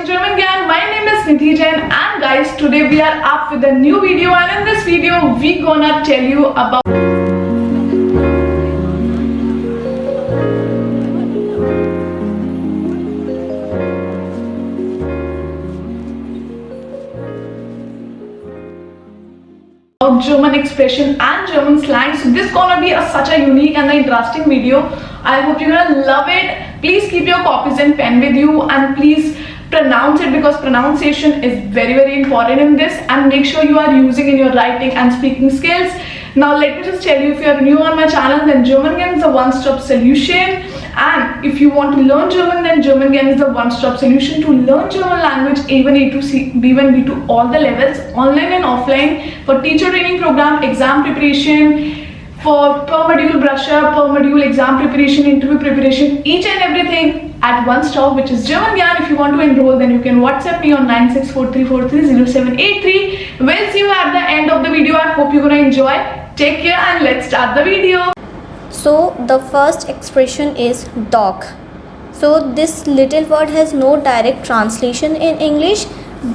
watching German Gyan. My name is Nidhi Jain, and guys, today we are up with a new video, and in this video we gonna tell you about German expression and German slang. So this gonna be such a unique and interesting video. I hope you're gonna love it. Please keep your copies and pen with you, and please pronounce it because pronunciation is very important in this, and make sure you are using in your writing and speaking skills. Now let me just tell you, if you are new on my channel, then GermanGyan is a one-stop solution, and if you want to learn German, then GermanGyan is a one-stop solution to learn German language A1, A2, B1, B2, all the levels, online and offline, for teacher training program, exam preparation, for per module brush up, per module exam preparation, interview preparation, each and everything at one stop, which is GermanGyan. If you want to enroll, then you can WhatsApp me on 9643430783. We'll see you at the end of the video. I hope you're gonna enjoy. Take care, and let's start the video. So the first expression is dog. So this little word has no direct translation in English,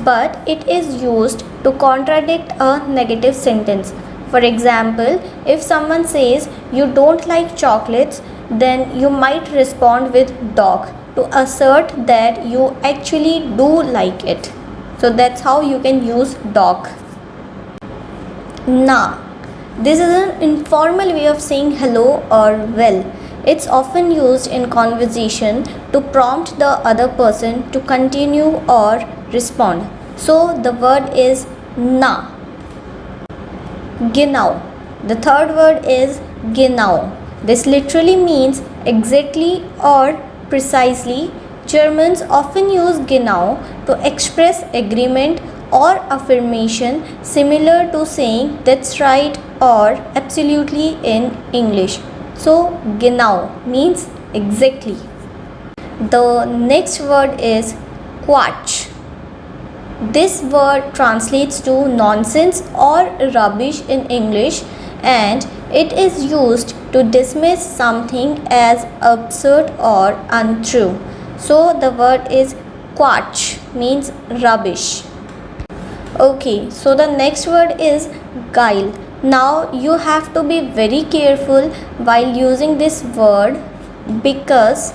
but it is used to contradict a negative sentence. For example, if someone says you don't like chocolates, then you might respond with dog to assert that you actually do like it. So that's how you can use dog. Na. This is an informal way of saying hello or well. It's often used in conversation to prompt the other person to continue or respond. So the word is na. Genau. The third word is genau. This literally means exactly or precisely. Germans often use genau to express agreement or affirmation, similar to saying that's right or absolutely in English. So genau means exactly. The next word is Quatsch. This word translates to nonsense or rubbish in English, and it is used to dismiss something as absurd or untrue. So the word is Quatsch, means rubbish. Okay, so the next word is geil. Now you have to be very careful while using this word, because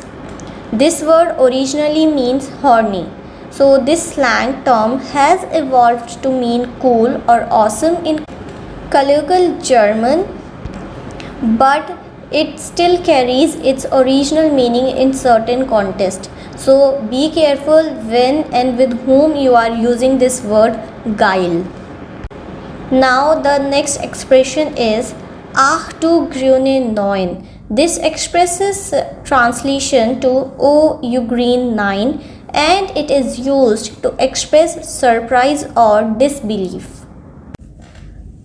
this word originally means horny. So this slang term has evolved to mean cool or awesome in colloquial German, but it still carries its original meaning in certain contexts. So be careful when and with whom you are using this word geil. Now the next expression is Ach du grüne Neun. This expresses translation to Oh you green nine, and it is used to express surprise or disbelief.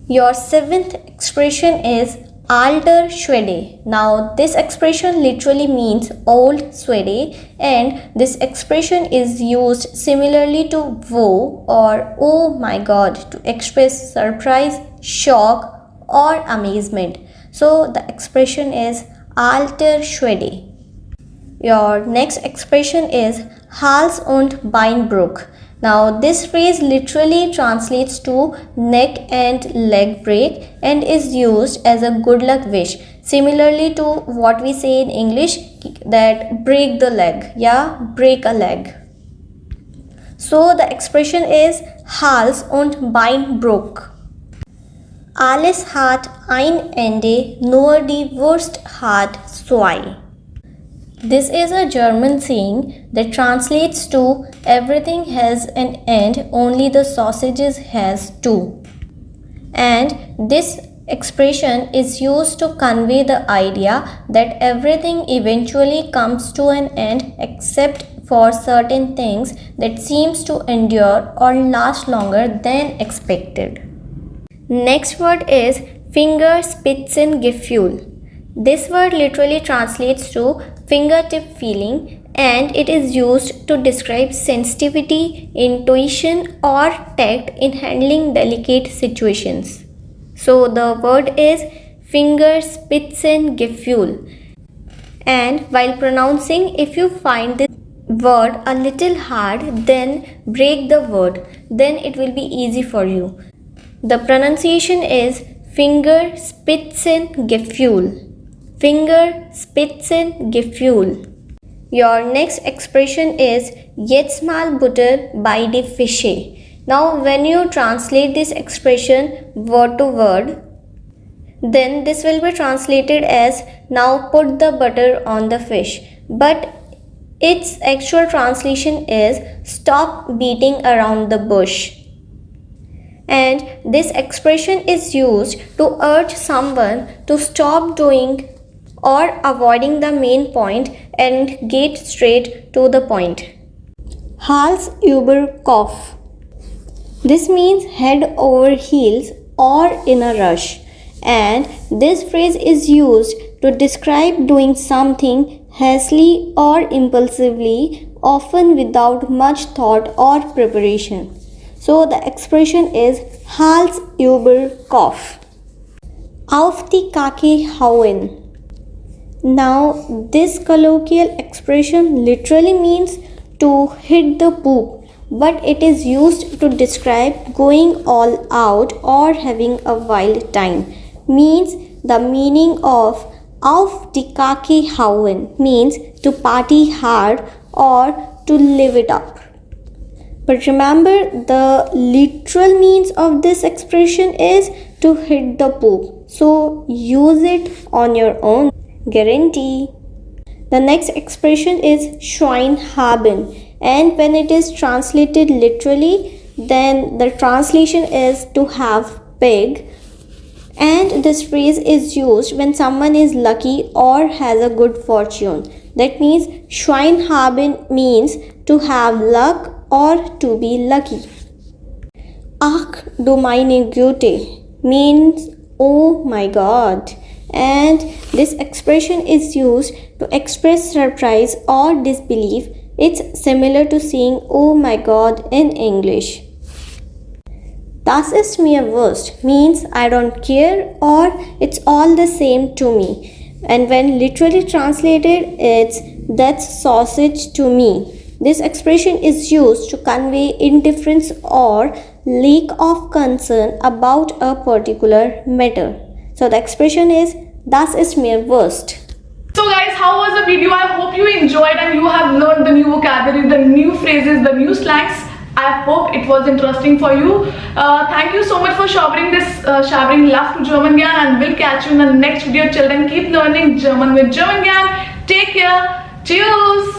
Your seventh expression is Alter Schwede. Now this expression literally means old Swede, and this expression is used similarly to wo or oh my god to express surprise, shock or amazement. So the expression is Alter Schwede. Your next expression is Hals- und Beinbruch. Now this phrase literally translates to neck and leg break and is used as a good luck wish, similarly to what we say in English, that break the leg, break a leg. So the expression is Hals- und Beinbruch. Alles hat ein Ende, nur die Wurst hat zwei. This is a German saying that translates to everything has an end, only the sausages has two. And this expression is used to convey the idea that everything eventually comes to an end except for certain things that seems to endure or last longer than expected. Next word is Fingerspitzengefühl. This word literally translates to fingertip feeling, and it is used to describe sensitivity, intuition or tact in handling delicate situations. So the word is Fingerspitzengefühl. And while pronouncing, if you find this word a little hard, then break the word. Then it will be easy for you. The pronunciation is Fingerspitzengefühl. Fingerspitzengefühl. Your next expression is Jetzt mal Butter bei die Fische. Now, when you translate this expression word to word, then this will be translated as now put the butter on the fish. But its actual translation is stop beating around the bush. And this expression is used to urge someone to stop doing or avoiding the main point and get straight to the point. Hals über Kopf. This means head over heels or in a rush. And this phrase is used to describe doing something hastily or impulsively, often without much thought or preparation. So the expression is Hals über Kopf. Auf die Kacke hauen. Now, this colloquial expression literally means to hit the poop, but it is used to describe going all out or having a wild time. Means the meaning of auf die Kacke hauen means to party hard or to live it up. But remember, the literal means of this expression is to hit the poop. So use it on your own. Guarantee. The next expression is Schwein haben, and when it is translated literally, then the translation is to have pig. And this phrase is used when someone is lucky or has a good fortune. That means Schwein haben means to have luck or to be lucky. Ach du meine Güte means oh my god. And this expression is used to express surprise or disbelief. It's similar to saying oh my god in English. Das ist mir wurscht means I don't care or it's all the same to me. And when literally translated, it's that's sausage to me. This expression is used to convey indifference or lack of concern about a particular matter. So the expression is Das ist mir wurscht. So guys, how was the video? I hope you enjoyed and you have learned the new vocabulary, the new phrases, the new slangs. I hope it was interesting for you. Thank you so much for showering love to German Gyan, and we'll catch you in the next video. Till then, keep learning German with German Gyan. Take care. Cheers.